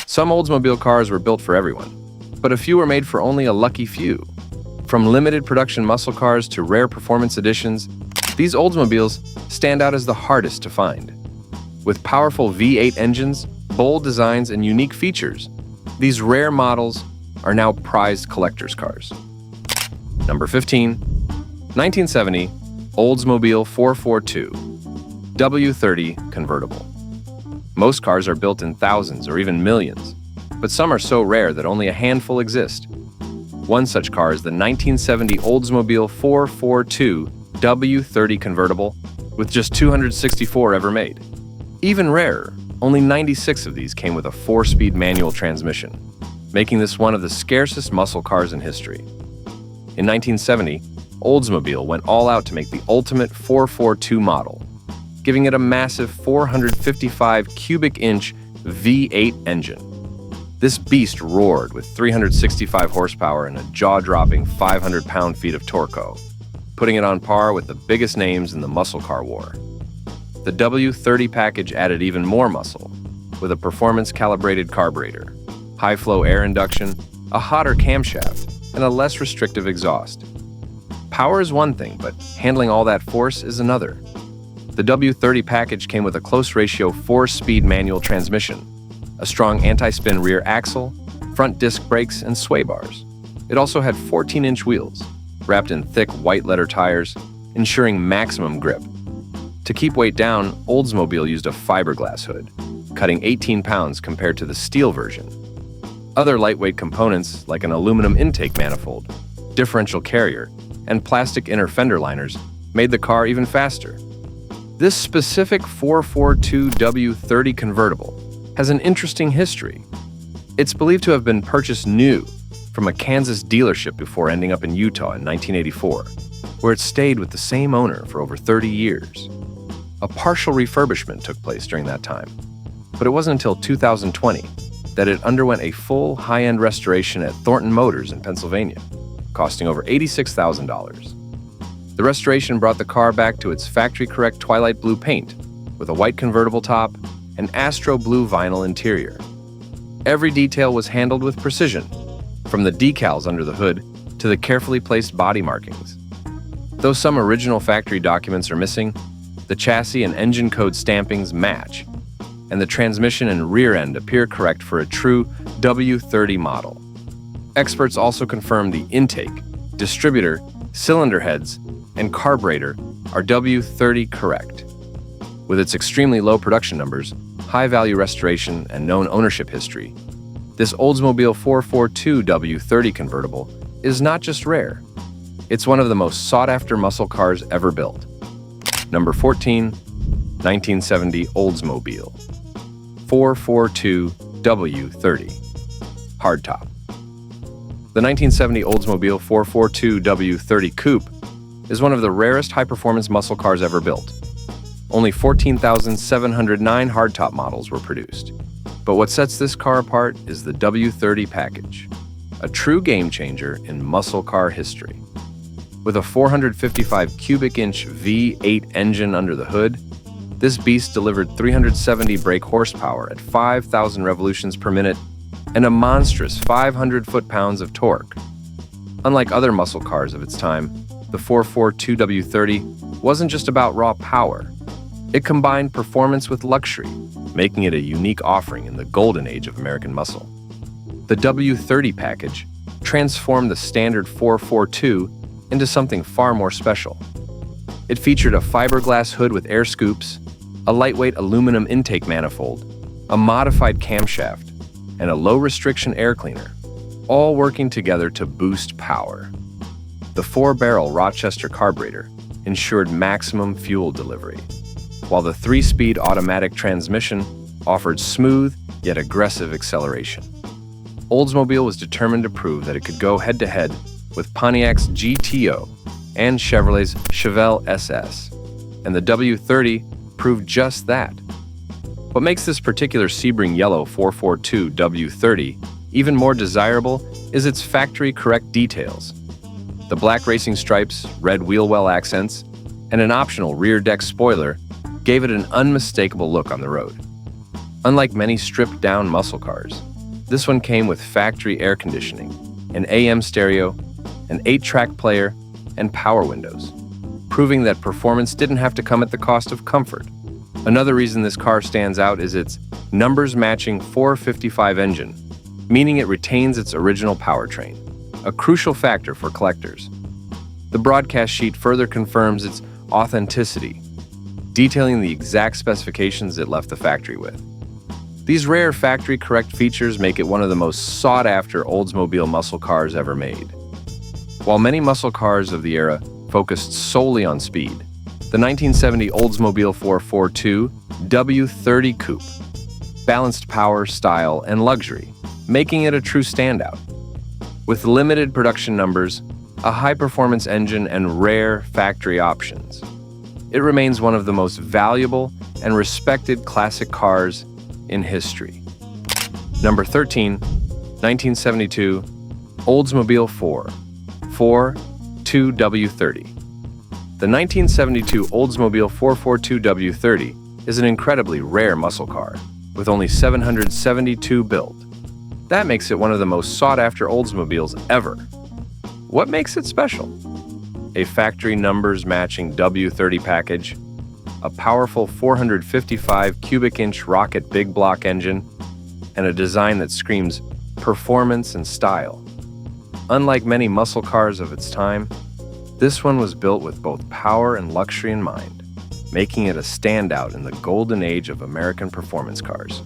Some Oldsmobile cars were built for everyone, but a few were made for only a lucky few. From limited production muscle cars to rare performance editions, these Oldsmobiles stand out as the hardest to find. With powerful V8 engines, bold designs, and unique features, these rare models are now prized collector's cars. Number 15. 1970 Oldsmobile 442 W30 Convertible. Most cars are built in thousands or even millions, but some are so rare that only a handful exist. One such car is the 1970 Oldsmobile 442 W30 Convertible, with just 264 ever made. Even rarer, only 96 of these came with a 4-speed manual transmission, making this one of the scarcest muscle cars in history. In 1970, Oldsmobile went all out to make the ultimate 442 model, giving it a massive 455 cubic inch V8 engine. This beast roared with 365 horsepower and a jaw-dropping 500 pound-feet of torque, putting it on par with the biggest names in the muscle car war. The W30 package added even more muscle, with a performance-calibrated carburetor, high-flow air induction, a hotter camshaft, and a less restrictive exhaust. Power is one thing, but handling all that force is another. The W30 package came with a close-ratio 4-speed manual transmission, a strong anti-spin rear axle, front disc brakes, and sway bars. It also had 14-inch wheels, wrapped in thick white leather tires, ensuring maximum grip. To keep weight down, Oldsmobile used a fiberglass hood, cutting 18 pounds compared to the steel version. Other lightweight components, like an aluminum intake manifold, differential carrier, and plastic inner fender liners, made the car even faster. This specific 442 W30 convertible has an interesting history. It's believed to have been purchased new from a Kansas dealership before ending up in Utah in 1984, where it stayed with the same owner for over 30 years. A partial refurbishment took place during that time, but it wasn't until 2020 that it underwent a full high-end restoration at Thornton Motors in Pennsylvania, costing over $86,000. The restoration brought the car back to its factory-correct twilight blue paint, with a white convertible top and astro blue vinyl interior. Every detail was handled with precision, from the decals under the hood to the carefully placed body markings. Though some original factory documents are missing, the chassis and engine code stampings match, and the transmission and rear end appear correct for a true W30 model. Experts also confirm the intake, distributor, cylinder heads, and carburetor are W30 correct. With its extremely low production numbers, high-value restoration, and known ownership history, this Oldsmobile 442 W30 convertible is not just rare, it's one of the most sought-after muscle cars ever built. Number 14, 1970 Oldsmobile 442 W30 Hardtop. The 1970 Oldsmobile 442 W30 Coupe is one of the rarest high-performance muscle cars ever built. Only 14,709 hardtop models were produced. But what sets this car apart is the W30 package, a true game-changer in muscle car history. With a 455 cubic inch V8 engine under the hood, this beast delivered 370 brake horsepower at 5,000 revolutions per minute and a monstrous 500 foot-pounds of torque. Unlike other muscle cars of its time, the 442 W30 wasn't just about raw power. It combined performance with luxury, making it a unique offering in the golden age of American muscle. The W30 package transformed the standard 442 into something far more special. It featured a fiberglass hood with air scoops, a lightweight aluminum intake manifold, a modified camshaft, and a low-restriction air cleaner, all working together to boost power. The 4-barrel Rochester carburetor ensured maximum fuel delivery, while the 3-speed automatic transmission offered smooth yet aggressive acceleration. Oldsmobile was determined to prove that it could go head-to-head with Pontiac's GTO and Chevrolet's Chevelle SS, and the W30 proved just that. What makes this particular Sebring Yellow 442 W30 even more desirable is its factory-correct details. The black racing stripes, red wheel well accents, and an optional rear deck spoiler gave it an unmistakable look on the road. Unlike many stripped-down muscle cars, This one came with factory air conditioning, an AM stereo, an 8-track player, and power windows, proving that performance didn't have to come at the cost of comfort. Another reason this car stands out is its numbers-matching 455 engine, meaning it retains its original powertrain, a crucial factor for collectors. The broadcast sheet further confirms its authenticity, detailing the exact specifications it left the factory with. These rare factory-correct features make it one of the most sought-after Oldsmobile muscle cars ever made. While many muscle cars of the era focused solely on speed, the 1970 Oldsmobile 442 W30 Coupe balanced power, style, and luxury, making it a true standout. With limited production numbers, a high-performance engine, and rare factory options, it remains one of the most valuable and respected classic cars in history. Number 13, 1972 Oldsmobile 442 W30. The 1972 Oldsmobile 442 W30 is an incredibly rare muscle car, with only 772 built. That makes it one of the most sought-after Oldsmobiles ever. What makes it special? A factory numbers-matching W30 package, a powerful 455 cubic inch rocket big block engine, and a design that screams performance and style. Unlike many muscle cars of its time, this one was built with both power and luxury in mind, making it a standout in the golden age of American performance cars.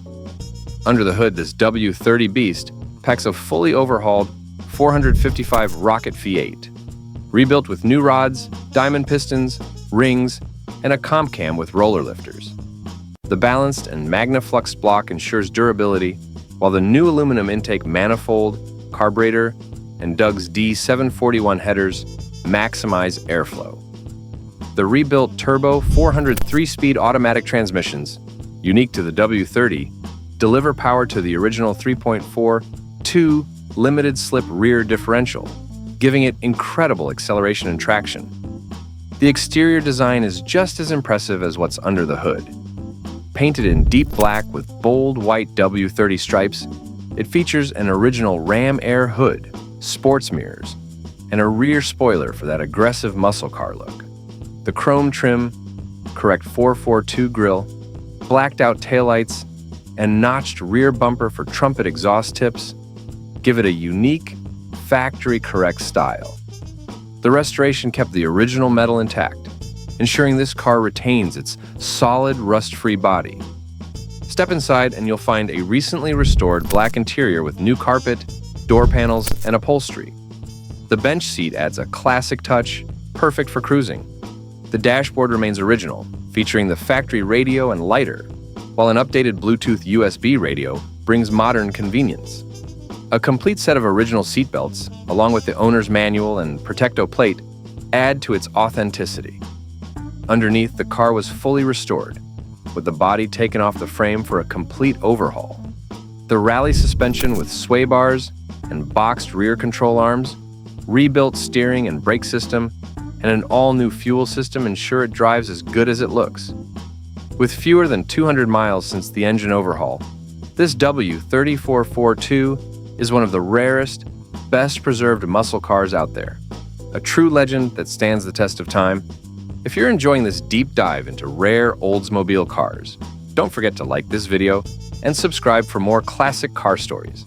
Under the hood, this W30 beast packs a fully overhauled 455 rocket V8, rebuilt with new rods, diamond pistons, rings, and a comp cam with roller lifters. The balanced and MagnaFlux block ensures durability, while the new aluminum intake manifold, carburetor, and Doug's D741 headers maximize airflow. The rebuilt turbo 403-speed automatic transmissions, unique to the W30, deliver power to the original 3.42 limited slip rear differential, giving it incredible acceleration and traction. The exterior design is just as impressive as what's under the hood. Painted in deep black with bold white W30 stripes, it features an original Ram Air hood, sports mirrors, and a rear spoiler for that aggressive muscle car look. The chrome trim, correct 442 grille, blacked out taillights, and notched rear bumper for trumpet exhaust tips give it a unique, factory-correct style. The restoration kept the original metal intact, ensuring this car retains its solid, rust-free body. Step inside and you'll find a recently restored black interior with new carpet, door panels, and upholstery. The bench seat adds a classic touch, perfect for cruising. The dashboard remains original, featuring the factory radio and lighter, while an updated Bluetooth USB radio brings modern convenience. A complete set of original seatbelts, along with the owner's manual and Protecto plate, add to its authenticity. Underneath, the car was fully restored, with the body taken off the frame for a complete overhaul. The Rallye suspension with sway bars and boxed rear control arms, rebuilt steering and brake system, and an all-new fuel system ensure it drives as good as it looks. With fewer than 200 miles since the engine overhaul, this W3442 is one of the rarest, best-preserved muscle cars out there. A true legend that stands the test of time. If you're enjoying this deep dive into rare Oldsmobile cars, don't forget to like this video and subscribe for more classic car stories.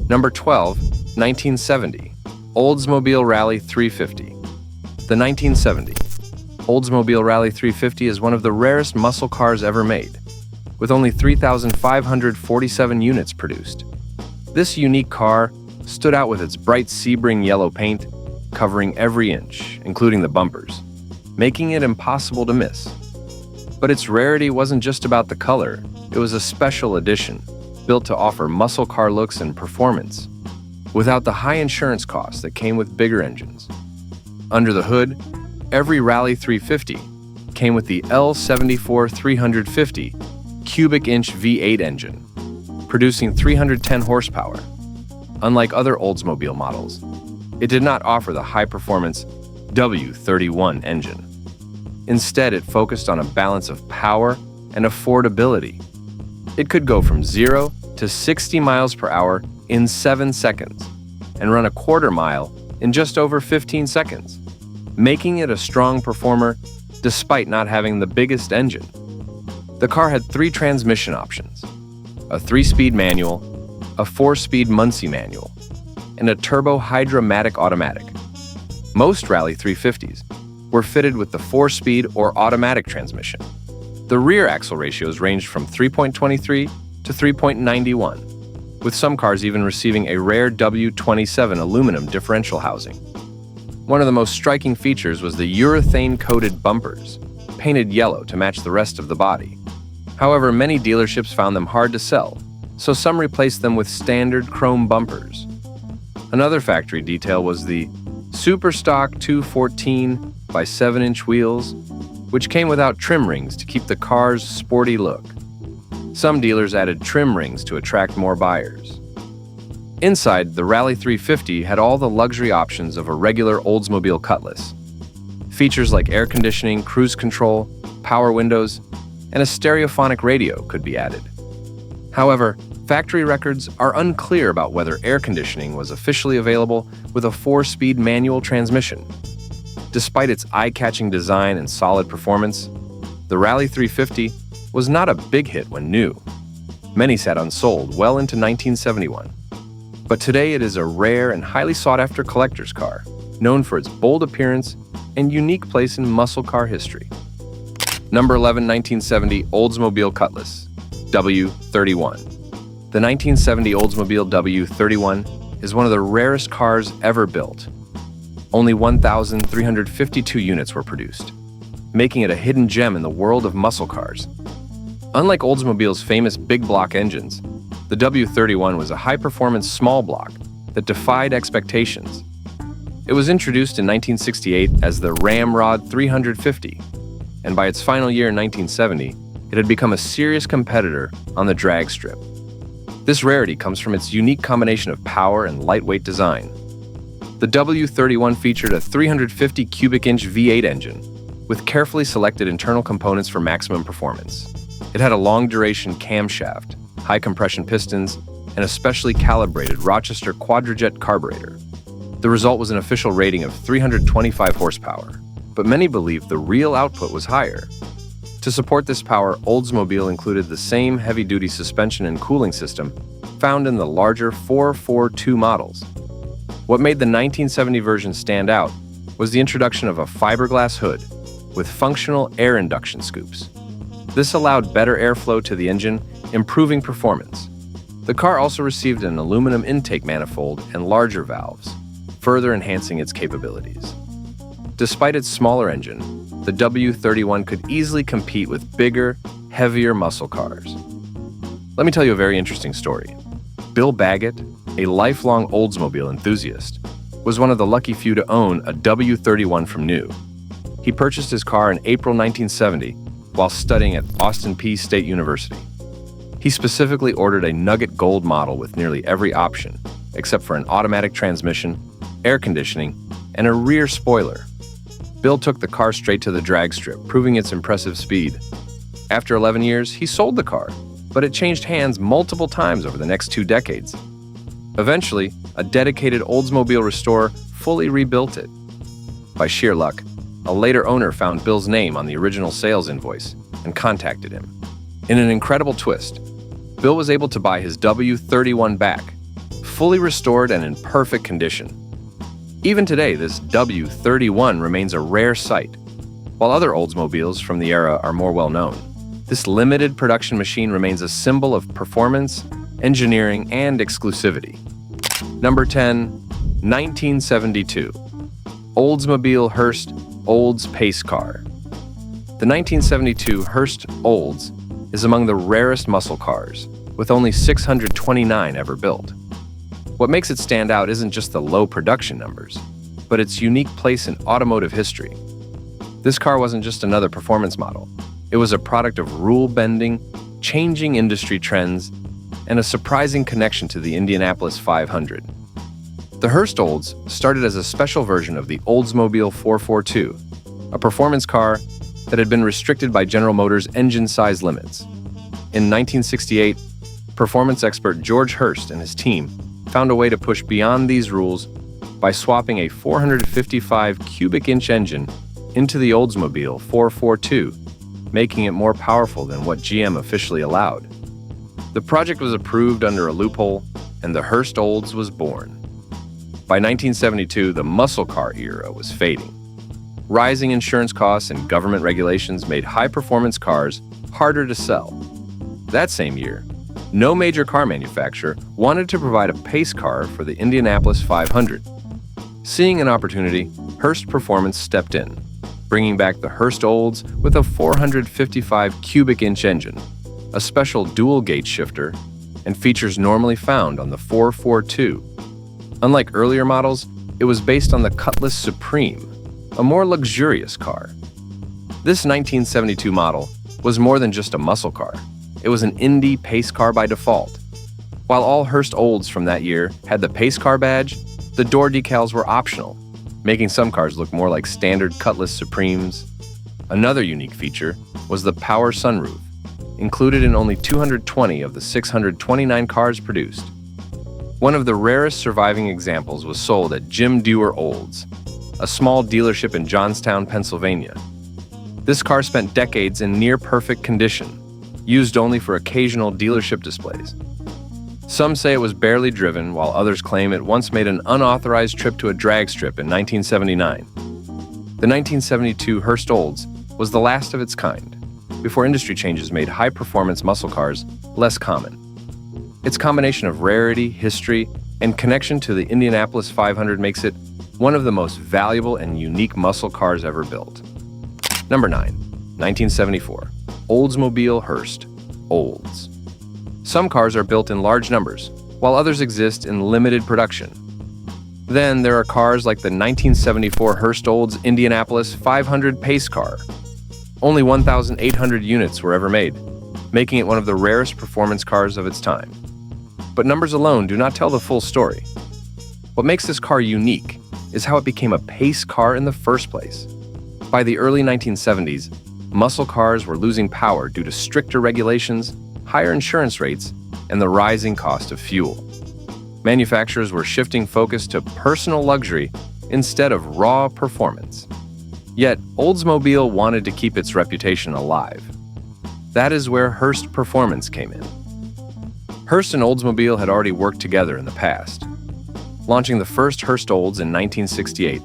Number 12, 1970 Oldsmobile Rallye 350. The 1970 Oldsmobile Rallye 350 is one of the rarest muscle cars ever made, with only 3,547 units produced. This unique car stood out with its bright Sebring yellow paint, covering every inch, including the bumpers, making it impossible to miss. But its rarity wasn't just about the color, it was a special edition, built to offer muscle car looks and performance, without the high insurance costs that came with bigger engines. Under the hood, every Rallye 350 came with the L74 350 cubic inch V8 engine, producing 310 horsepower. Unlike other Oldsmobile models, it did not offer the high-performance W31 engine. Instead, it focused on a balance of power and affordability. It could go from 0 to 60 miles per hour in 7 seconds and run a quarter mile in just over 15 seconds, making it a strong performer despite not having the biggest engine. The car had 3 transmission options: a 3-speed manual, a 4-speed Muncie manual, and a turbo hydromatic automatic. Most Rallye 350s were fitted with the 4-speed or automatic transmission. The rear axle ratios ranged from 3.23 to 3.91, with some cars even receiving a rare W27 aluminum differential housing. One of the most striking features was the urethane-coated bumpers, painted yellow to match the rest of the body. However, many dealerships found them hard to sell, so some replaced them with standard chrome bumpers. Another factory detail was the Superstock 214 by 7-inch wheels, which came without trim rings to keep the car's sporty look. Some dealers added trim rings to attract more buyers. Inside, the Rallye 350 had all the luxury options of a regular Oldsmobile Cutlass. Features like air conditioning, cruise control, power windows, and a stereophonic radio could be added. However, factory records are unclear about whether air conditioning was officially available with a 4-speed manual transmission. Despite its eye-catching design and solid performance, the Rallye 350 was not a big hit when new. Many sat unsold well into 1971. But today it is a rare and highly sought-after collector's car, known for its bold appearance and unique place in muscle car history. Number 11, 1970 Oldsmobile Cutlass W31. The 1970 Oldsmobile W31 is one of the rarest cars ever built. Only 1,352 units were produced, making it a hidden gem in the world of muscle cars. Unlike Oldsmobile's famous big block engines, the W31 was a high-performance small block that defied expectations. It was introduced in 1968 as the Ramrod 350, and by its final year in 1970, it had become a serious competitor on the drag strip. This rarity comes from its unique combination of power and lightweight design. The W31 featured a 350 cubic inch V8 engine with carefully selected internal components for maximum performance. It had a long-duration camshaft, high-compression pistons, and a specially calibrated Rochester quadrajet carburetor. The result was an official rating of 325 horsepower, but many believe the real output was higher. To support this power, Oldsmobile included the same heavy-duty suspension and cooling system found in the larger 442 models. What made the 1970 version stand out was the introduction of a fiberglass hood with functional air induction scoops. This allowed better airflow to the engine, improving performance. The car also received an aluminum intake manifold and larger valves, further enhancing its capabilities. Despite its smaller engine, the W31 could easily compete with bigger, heavier muscle cars. Let me tell you a very interesting story. Bill Baggett, a lifelong Oldsmobile enthusiast, was one of the lucky few to own a W31 from new. He purchased his car in April 1970 while studying at Austin Peay State University. He specifically ordered a Nugget Gold model with nearly every option, except for an automatic transmission, air conditioning, and a rear spoiler. Bill took the car straight to the drag strip, proving its impressive speed. After 11 years, he sold the car, but it changed hands multiple times over the next 2 decades. Eventually, a dedicated Oldsmobile restorer fully rebuilt it. By sheer luck, a later owner found Bill's name on the original sales invoice and contacted him. In an incredible twist, Bill was able to buy his W31 back, fully restored and in perfect condition. Even today, this W31 remains a rare sight. While other Oldsmobiles from the era are more well-known, this limited production machine remains a symbol of performance, engineering, and exclusivity. Number 10, 1972. Oldsmobile Hurst Olds Pace Car. The 1972 Hurst Olds is among the rarest muscle cars, with only 629 ever built. What makes it stand out isn't just the low production numbers, but its unique place in automotive history. This car wasn't just another performance model. It was a product of rule-bending, changing industry trends, and a surprising connection to the Indianapolis 500. The Hurst Olds started as a special version of the Oldsmobile 442, a performance car that had been restricted by General Motors' engine size limits. In 1968, Performance expert George Hurst and his team found a way to push beyond these rules by swapping a 455 cubic inch engine into the Oldsmobile 442, making it more powerful than what GM officially allowed. The project was approved under a loophole, and the Hurst Olds was born. By 1972, the muscle car era was fading. Rising insurance costs and government regulations made high-performance cars harder to sell. That same year, no major car manufacturer wanted to provide a pace car for the Indianapolis 500. Seeing an opportunity, Hurst Performance stepped in, bringing back the Hurst Olds with a 455 cubic inch engine, a special dual-gate shifter, and features normally found on the 442. Unlike earlier models, it was based on the Cutlass Supreme, a more luxurious car. This 1972 model was more than just a muscle car. It was an Indy pace car by default. While all Hurst Olds from that year had the pace car badge, the door decals were optional, making some cars look more like standard Cutlass Supremes. Another unique feature was the power sunroof, included in only 220 of the 629 cars produced. One of the rarest surviving examples was sold at Jim Dewar Olds, a small dealership in Johnstown, Pennsylvania. This car spent decades in near-perfect condition, used only for occasional dealership displays. Some say it was barely driven, while others claim it once made an unauthorized trip to a drag strip in 1979. The 1972 Hurst Olds was the last of its kind, before industry changes made high-performance muscle cars less common. Its combination of rarity, history, and connection to the Indianapolis 500 makes it one of the most valuable and unique muscle cars ever built. Number 9. 1974. Oldsmobile Hurst Olds. Some cars are built in large numbers, while others exist in limited production. Then there are cars like the 1974 Hurst Olds Indianapolis 500 pace car. Only 1,800 units were ever made, making it one of the rarest performance cars of its time. But numbers alone do not tell the full story. What makes this car unique is how it became a pace car in the first place. By the early 1970s, muscle cars were losing power due to stricter regulations, higher insurance rates, and the rising cost of fuel. Manufacturers were shifting focus to personal luxury instead of raw performance. Yet, Oldsmobile wanted to keep its reputation alive. That is where Hurst Performance came in. Hurst and Oldsmobile had already worked together in the past, launching the first Hurst Olds in 1968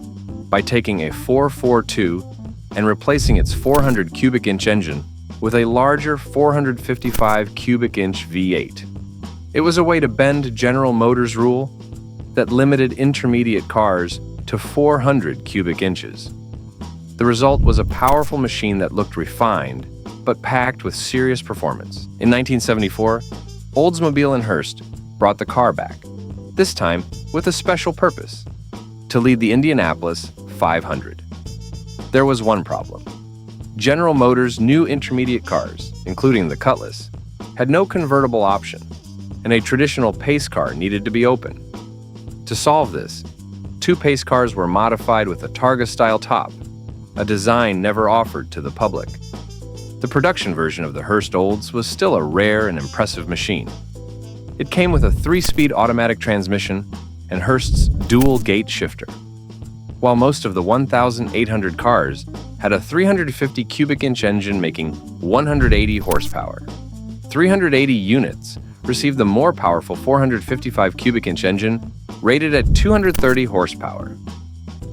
by taking a 442 and replacing its 400 cubic inch engine with a larger 455 cubic inch V8. It was a way to bend General Motors' rule that limited intermediate cars to 400 cubic inches. The result was a powerful machine that looked refined, but packed with serious performance. In 1974, Oldsmobile and Hurst brought the car back, this time with a special purpose: to lead the Indianapolis 500. There was one problem. General Motors' new intermediate cars, including the Cutlass, had no convertible option, and a traditional pace car needed to be open. To solve this, two pace cars were modified with a Targa-style top, a design never offered to the public. The production version of the Hurst Olds was still a rare and impressive machine. It came with a 3-speed automatic transmission and Hurst's dual-gate shifter. While most of the 1,800 cars had a 350 cubic inch engine making 180 horsepower, 380 units received the more powerful 455 cubic inch engine rated at 230 horsepower.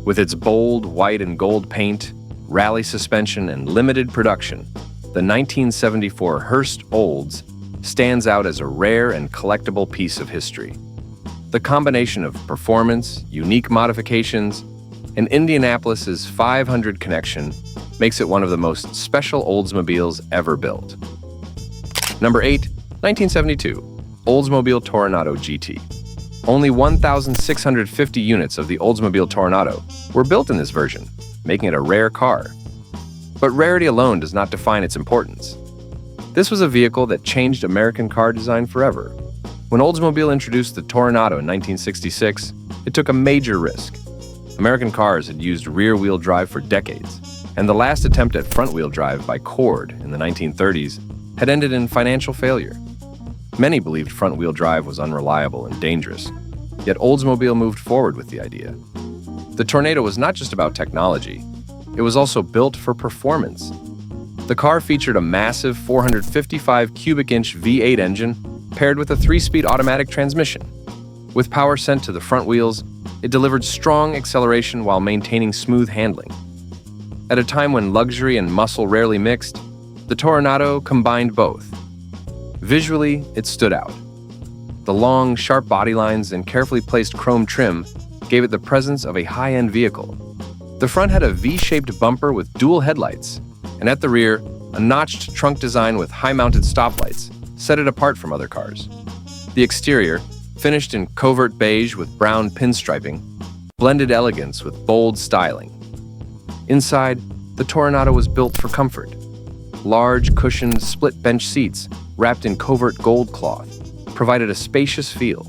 With its bold white and gold paint, Rallye suspension, and limited production, the 1974 Hurst Olds stands out as a rare and collectible piece of history. The combination of performance, unique modifications, and Indianapolis's 500 connection makes it one of the most special Oldsmobiles ever built. Number 8. 1972. Oldsmobile Toronado GT. Only 1,650 units of the Oldsmobile Toronado were built in this version, making it a rare car. But rarity alone does not define its importance. This was a vehicle that changed American car design forever. When Oldsmobile introduced the Toronado in 1966, it took a major risk. American cars had used rear-wheel drive for decades, and the last attempt at front-wheel drive by Cord in the 1930s had ended in financial failure. Many believed front-wheel drive was unreliable and dangerous, yet Oldsmobile moved forward with the idea. The Toronado was not just about technology, it was also built for performance. The car featured a massive 455 cubic inch V8 engine paired with a 3-speed automatic transmission. With power sent to the front wheels, it delivered strong acceleration while maintaining smooth handling. At a time when luxury and muscle rarely mixed, the Toronado combined both. Visually, it stood out. The long, sharp body lines and carefully placed chrome trim gave it the presence of a high-end vehicle. The front had a V-shaped bumper with dual headlights, and at the rear, a notched trunk design with high-mounted stoplights set it apart from other cars. The exterior, finished in covert beige with brown pinstriping, blended elegance with bold styling. Inside, the Toronado was built for comfort. Large, cushioned, split bench seats wrapped in covert gold cloth provided a spacious feel.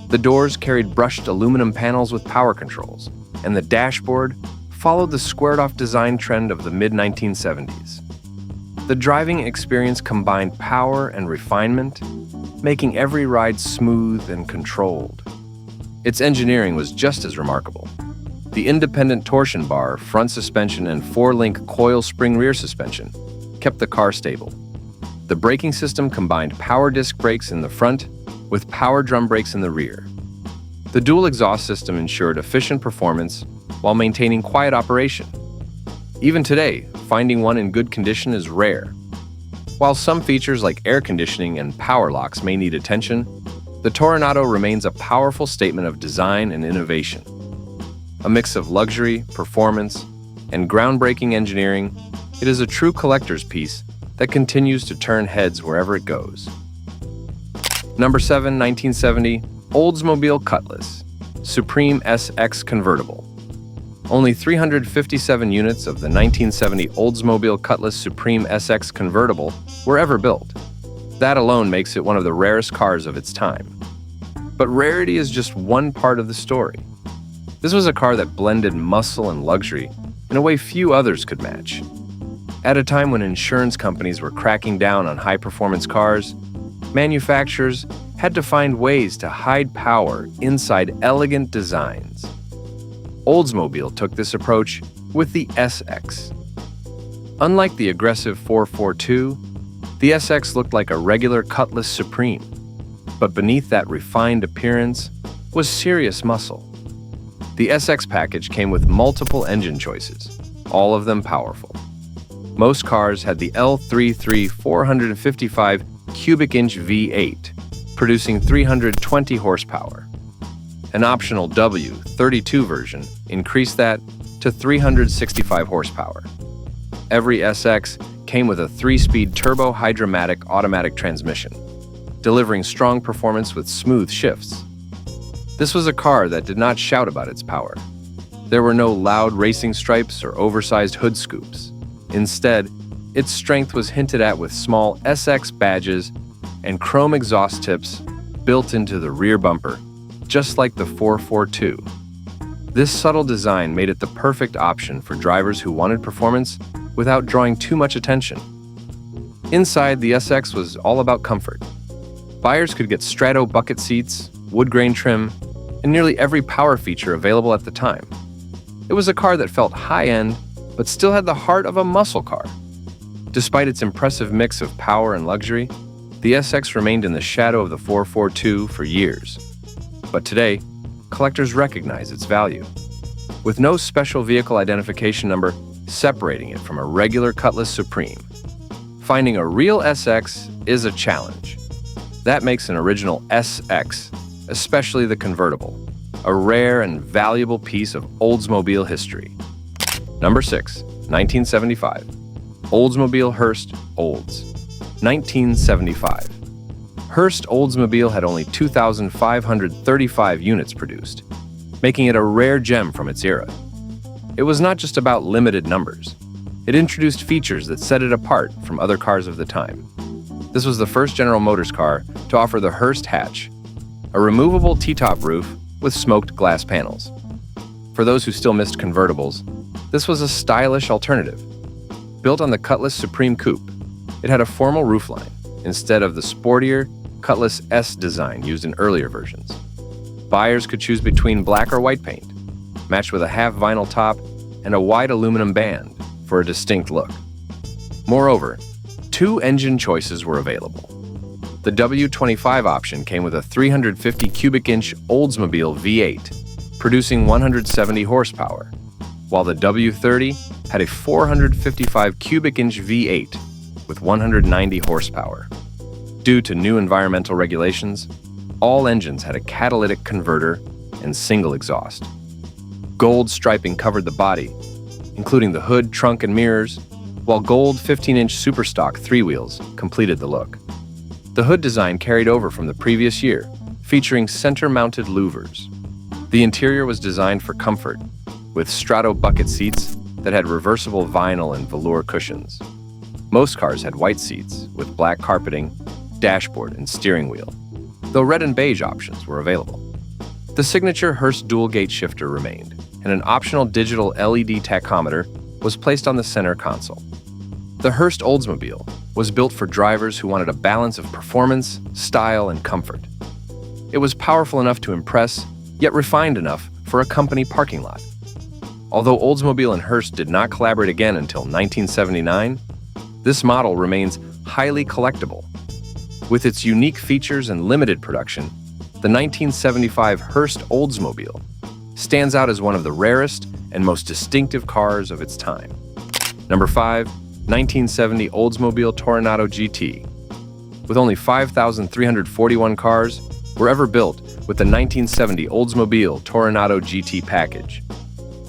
The doors carried brushed aluminum panels with power controls, and the dashboard followed the squared-off design trend of the mid-1970s. The driving experience combined power and refinement, making every ride smooth and controlled. Its engineering was just as remarkable. The independent torsion bar, front suspension, and 4-link coil spring rear suspension kept the car stable. The braking system combined power disc brakes in the front with power drum brakes in the rear. The dual exhaust system ensured efficient performance while maintaining quiet operation. Even today, finding one in good condition is rare. While some features like air conditioning and power locks may need attention, the Toronado remains a powerful statement of design and innovation. A mix of luxury, performance, and groundbreaking engineering, it is a true collector's piece that continues to turn heads wherever it goes. Number 7, 1970, Oldsmobile Cutlass Supreme SX Convertible. Only 357 units of the 1970 Oldsmobile Cutlass Supreme SX Convertible were ever built. That alone makes it one of the rarest cars of its time. But rarity is just one part of the story. This was a car that blended muscle and luxury in a way few others could match. At a time when insurance companies were cracking down on high-performance cars, manufacturers had to find ways to hide power inside elegant designs. Oldsmobile took this approach with the SX. Unlike the aggressive 442, the SX looked like a regular Cutlass Supreme, but beneath that refined appearance was serious muscle. The SX package came with multiple engine choices, all of them powerful. Most cars had the L33 455 cubic inch V8, producing 320 horsepower. An optional W32 version increased that to 365 horsepower. Every SX came with a 3-speed turbo-hydromatic automatic transmission, delivering strong performance with smooth shifts. This was a car that did not shout about its power. There were no loud racing stripes or oversized hood scoops. Instead, its strength was hinted at with small SX badges and chrome exhaust tips built into the rear bumper, just like the 442. This subtle design made it the perfect option for drivers who wanted performance without drawing too much attention. Inside, the SX was all about comfort. Buyers could get strato bucket seats, wood grain trim, and nearly every power feature available at the time. It was a car that felt high-end, but still had the heart of a muscle car. Despite its impressive mix of power and luxury, the SX remained in the shadow of the 442 for years. But today, collectors recognize its value. With no special vehicle identification number separating it from a regular Cutlass Supreme, finding a real SX is a challenge. That makes an original SX, especially the convertible, a rare and valuable piece of Oldsmobile history. Number 6, 1975. Oldsmobile Hurst Olds. 1975. Hurst Oldsmobile had only 2,535 units produced, making it a rare gem from its era. It was not just about limited numbers. It introduced features that set it apart from other cars of the time. This was the first General Motors car to offer the Hurst hatch, a removable T-top roof with smoked glass panels. For those who still missed convertibles, this was a stylish alternative. Built on the Cutlass Supreme Coupe, it had a formal roofline instead of the sportier, Cutlass S design used in earlier versions. Buyers could choose between black or white paint, matched with a half vinyl top and a wide aluminum band for a distinct look. Moreover, two engine choices were available. The W25 option came with a 350 cubic inch Oldsmobile V8, producing 170 horsepower, while the W30 had a 455 cubic inch V8 with 190 horsepower. Due to new environmental regulations, all engines had a catalytic converter and single exhaust. Gold striping covered the body, including the hood, trunk, and mirrors, while gold 15-inch Superstock 3-wheels completed the look. The hood design carried over from the previous year, featuring center-mounted louvers. The interior was designed for comfort, with strato bucket seats that had reversible vinyl and velour cushions. Most cars had white seats with black carpeting, dashboard, and steering wheel, though red and beige options were available. The signature Hurst dual-gate shifter remained, and an optional digital LED tachometer was placed on the center console. The Hurst Oldsmobile was built for drivers who wanted a balance of performance, style, and comfort. It was powerful enough to impress, yet refined enough for a company parking lot. Although Oldsmobile and Hurst did not collaborate again until 1979, this model remains highly collectible. With its unique features and limited production, the 1975 Hurst Oldsmobile stands out as one of the rarest and most distinctive cars of its time. Number 5, 1970 Oldsmobile Toronado GT. With only 5,341 cars were ever built with the 1970 Oldsmobile Toronado GT package.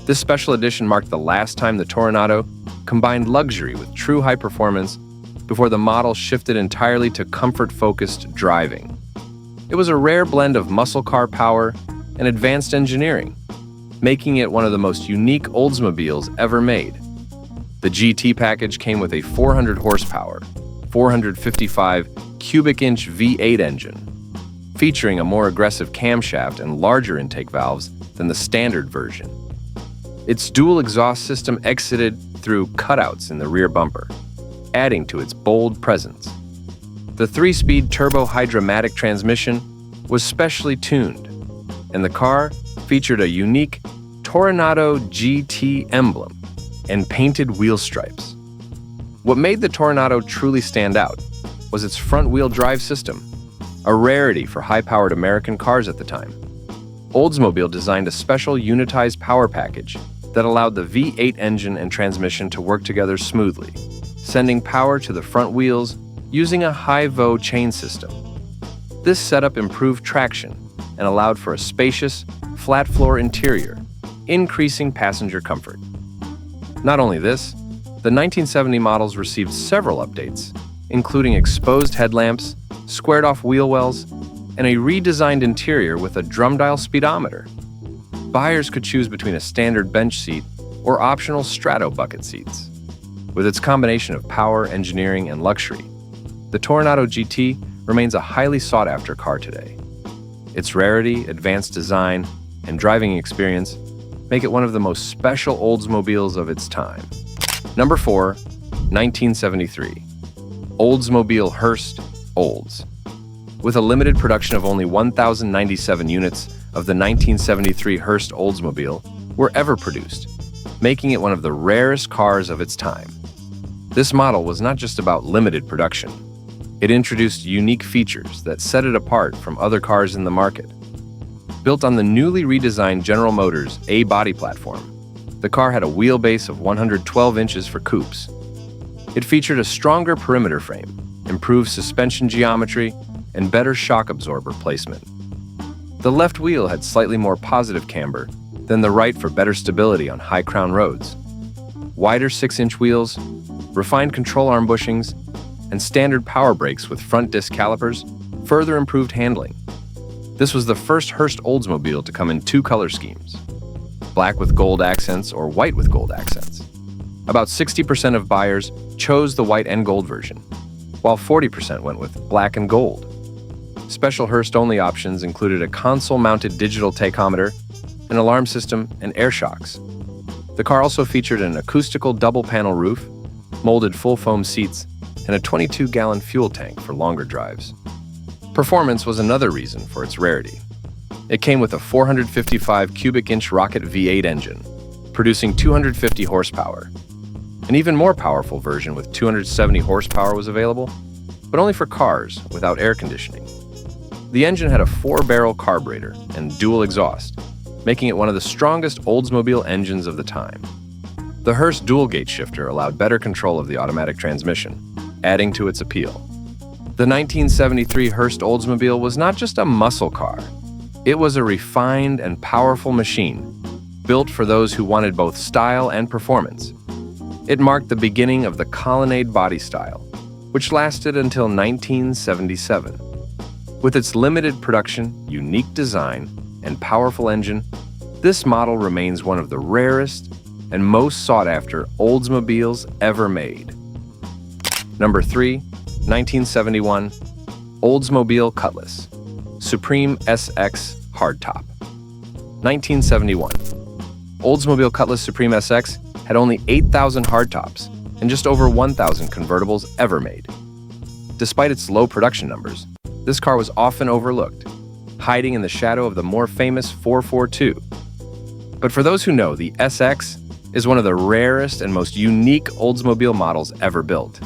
This special edition marked the last time the Toronado combined luxury with true high performance before the model shifted entirely to comfort-focused driving. It was a rare blend of muscle car power and advanced engineering, making it one of the most unique Oldsmobiles ever made. The GT package came with a 400 horsepower, 455 cubic inch V8 engine, featuring a more aggressive camshaft and larger intake valves than the standard version. Its dual exhaust system exited through cutouts in the rear bumper, adding to its bold presence. The 3-speed turbo-hydromatic transmission was specially tuned, and the car featured a unique Toronado GT emblem and painted wheel stripes. What made the Toronado truly stand out was its front-wheel drive system, a rarity for high-powered American cars at the time. Oldsmobile designed a special unitized power package that allowed the V8 engine and transmission to work together smoothly, sending power to the front wheels using a high-VO chain system. This setup improved traction and allowed for a spacious, flat-floor interior, increasing passenger comfort. Not only this, the 1970 models received several updates, including exposed headlamps, squared-off wheel wells, and a redesigned interior with a drum dial speedometer. Buyers could choose between a standard bench seat or optional strato bucket seats. With its combination of power, engineering, and luxury, the Toronado GT remains a highly sought-after car today. Its rarity, advanced design, and driving experience make it one of the most special Oldsmobiles of its time. Number 4, 1973. Oldsmobile Hurst Olds. With a limited production of only 1,097 units of the 1973 Hurst Oldsmobile were ever produced, making it one of the rarest cars of its time. This model was not just about limited production. It introduced unique features that set it apart from other cars in the market. Built on the newly redesigned General Motors A body platform, the car had a wheelbase of 112 inches for coupes. It featured a stronger perimeter frame, improved suspension geometry, and better shock absorber placement. The left wheel had slightly more positive camber than the right for better stability on high crown roads. Wider 6-inch wheels, refined control arm bushings, and standard power brakes with front disc calipers further improved handling. This was the first Hurst Oldsmobile to come in 2 color schemes, black with gold accents or white with gold accents. About 60% of buyers chose the white and gold version, while 40% went with black and gold. Special Hurst-only options included a console-mounted digital tachometer, an alarm system, and air shocks. The car also featured an acoustical double-panel roof, molded full-foam seats, and a 22-gallon fuel tank for longer drives. Performance was another reason for its rarity. It came with a 455 cubic inch rocket V8 engine, producing 250 horsepower. An even more powerful version with 270 horsepower was available, but only for cars without air conditioning. The engine had a 4-barrel carburetor and dual exhaust, making it one of the strongest Oldsmobile engines of the time. The Hurst dual-gate shifter allowed better control of the automatic transmission, adding to its appeal. The 1973 Hurst Oldsmobile was not just a muscle car. It was a refined and powerful machine, built for those who wanted both style and performance. It marked the beginning of the colonnade body style, which lasted until 1977. With its limited production, unique design, and powerful engine, this model remains one of the rarest and most sought-after Oldsmobiles ever made. Number 3, 1971, Oldsmobile Cutlass Supreme SX hardtop. 1971. Oldsmobile Cutlass Supreme SX had only 8,000 hardtops and just over 1,000 convertibles ever made. Despite its low production numbers, this car was often overlooked, hiding in the shadow of the more famous 442. But for those who know, the SX is one of the rarest and most unique Oldsmobile models ever built.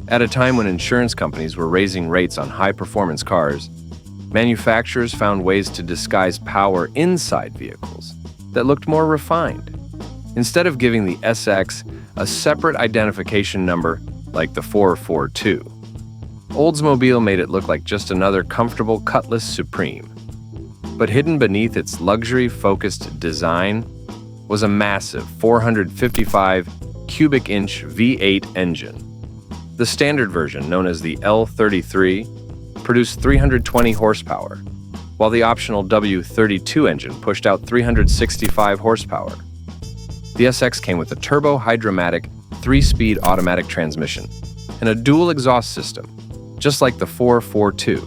At a time when insurance companies were raising rates on high-performance cars, manufacturers found ways to disguise power inside vehicles that looked more refined. Instead of giving the SX a separate identification number like the 442, Oldsmobile made it look like just another comfortable Cutlass Supreme. But hidden beneath its luxury-focused design was a massive 455 cubic inch V8 engine. The standard version, known as the L33, produced 320 horsepower, while the optional W32 engine pushed out 365 horsepower. The SX came with a turbo-hydromatic 3-speed automatic transmission and a dual exhaust system, just like the 442.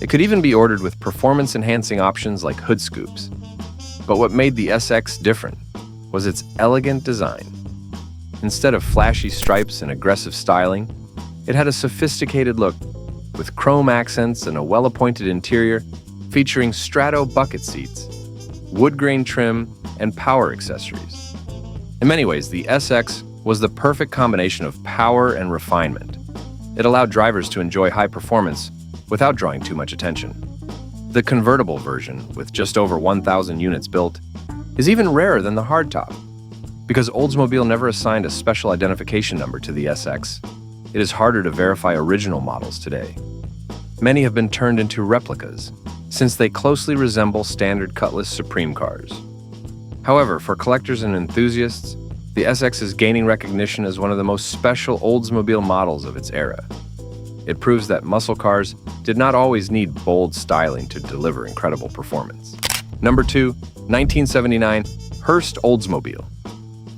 It could even be ordered with performance-enhancing options like hood scoops. But what made the SX different was its elegant design. Instead of flashy stripes and aggressive styling, it had a sophisticated look with chrome accents and a well-appointed interior featuring strato bucket seats, wood grain trim, and power accessories. In many ways, the SX was the perfect combination of power and refinement. It allowed drivers to enjoy high performance without drawing too much attention. The convertible version, with just over 1,000 units built, is even rarer than the hardtop. Because Oldsmobile never assigned a special identification number to the SX, it is harder to verify original models today. Many have been turned into replicas, since they closely resemble standard Cutlass Supreme cars. However, for collectors and enthusiasts, the SX is gaining recognition as one of the most special Oldsmobile models of its era. It proves that muscle cars did not always need bold styling to deliver incredible performance. Number 2, 1979, Hurst Oldsmobile.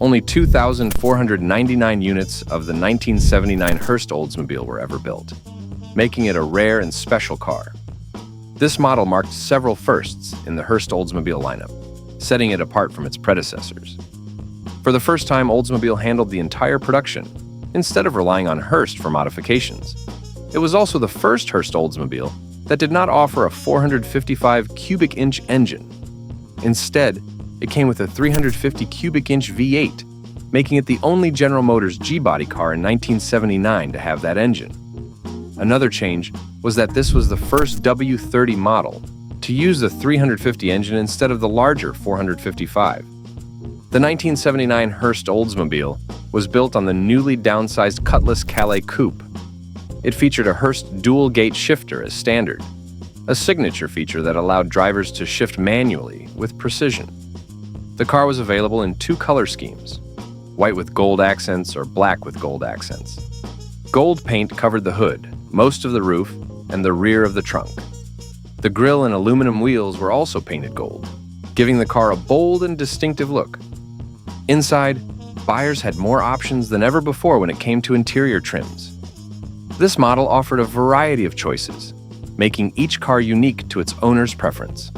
Only 2,499 units of the 1979 Hurst Oldsmobile were ever built, making it a rare and special car. This model marked several firsts in the Hurst Oldsmobile lineup, setting it apart from its predecessors. For the first time, Oldsmobile handled the entire production, instead of relying on Hurst for modifications. It was also the first Hurst Oldsmobile that did not offer a 455 cubic inch engine. Instead, it came with a 350 cubic inch V8, making it the only General Motors G-body car in 1979 to have that engine. Another change was that this was the first W30 model to use the 350 engine instead of the larger 455. The 1979 Hurst Oldsmobile was built on the newly downsized Cutlass Calais Coupe. It featured a Hurst dual-gate shifter as standard, a signature feature that allowed drivers to shift manually with precision. The car was available in 2 color schemes, white with gold accents or black with gold accents. Gold paint covered the hood, most of the roof, and the rear of the trunk. The grille and aluminum wheels were also painted gold, giving the car a bold and distinctive look. Inside, buyers had more options than ever before when it came to interior trims. This model offered a variety of choices, making each car unique to its owner's preference.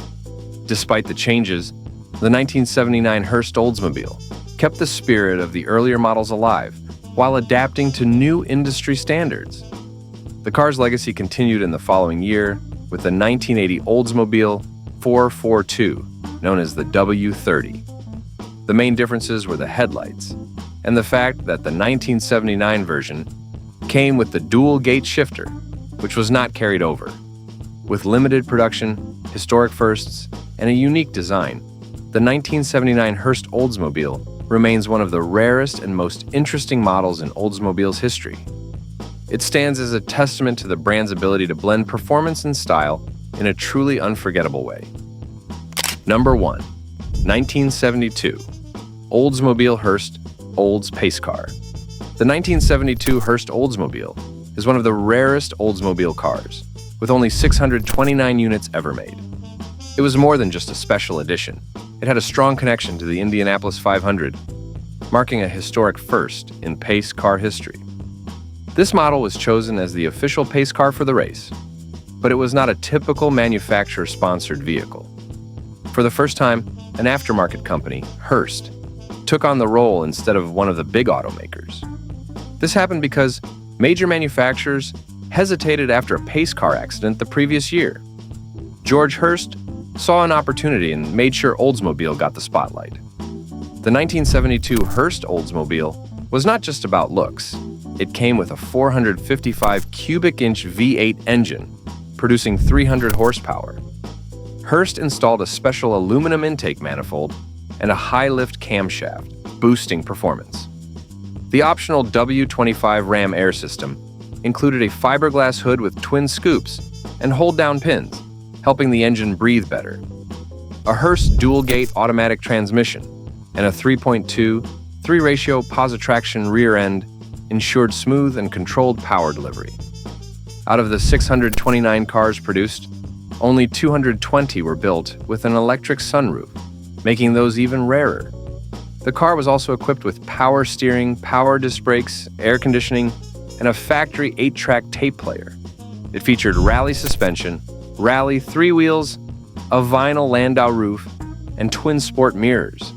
Despite the changes, the 1979 Hurst Oldsmobile kept the spirit of the earlier models alive while adapting to new industry standards. The car's legacy continued in the following year with the 1980 Oldsmobile 442, known as the W30. The main differences were the headlights and the fact that the 1979 version came with the dual-gate shifter, which was not carried over. With limited production, historic firsts, and a unique design, the 1979 Hurst Oldsmobile remains one of the rarest and most interesting models in Oldsmobile's history. It stands as a testament to the brand's ability to blend performance and style in a truly unforgettable way. Number 1. 1972 Oldsmobile Hurst Olds Pace Car. The 1972 Hurst Oldsmobile is one of the rarest Oldsmobile cars, with only 629 units ever made. It was more than just a special edition. It had a strong connection to the Indianapolis 500, marking a historic first in pace car history. This model was chosen as the official pace car for the race, but it was not a typical manufacturer-sponsored vehicle. For the first time, an aftermarket company, Hurst, took on the role instead of one of the big automakers. This happened because major manufacturers hesitated after a pace car accident the previous year. George Hurst saw an opportunity and made sure Oldsmobile got the spotlight. The 1972 Hurst Oldsmobile was not just about looks. It came with a 455 cubic inch V8 engine, producing 300 horsepower. Hurst installed a special aluminum intake manifold and a high-lift camshaft, boosting performance. The optional W25 Ram air system included a fiberglass hood with twin scoops and hold-down pins, helping the engine breathe better. A Hurst dual-gate automatic transmission and a 3.2 3-ratio posi-traction rear end ensured smooth and controlled power delivery. Out of the 629 cars produced, only 220 were built with an electric sunroof, making those even rarer. The car was also equipped with power steering, power disc brakes, air conditioning, and a factory 8-track tape player. It featured Rallye suspension, Rallye 3 wheels, a vinyl Landau roof, and twin sport mirrors.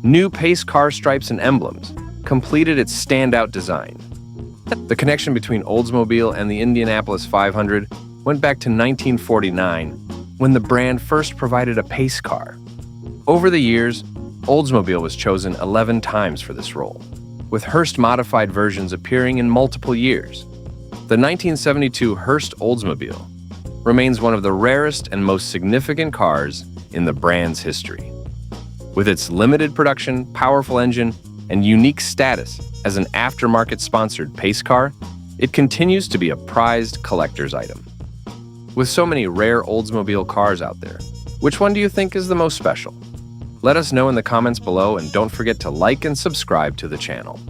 New pace car stripes and emblems completed its standout design. The connection between Oldsmobile and the Indianapolis 500 went back to 1949, when the brand first provided a pace car. Over the years, Oldsmobile was chosen 11 times for this role, with Hurst modified versions appearing in multiple years. The 1972 Hurst Oldsmobile remains one of the rarest and most significant cars in the brand's history. With its limited production, powerful engine, and unique status as an aftermarket-sponsored pace car, it continues to be a prized collector's item. With so many rare Oldsmobile cars out there, which one do you think is the most special? Let us know in the comments below, and don't forget to like and subscribe to the channel.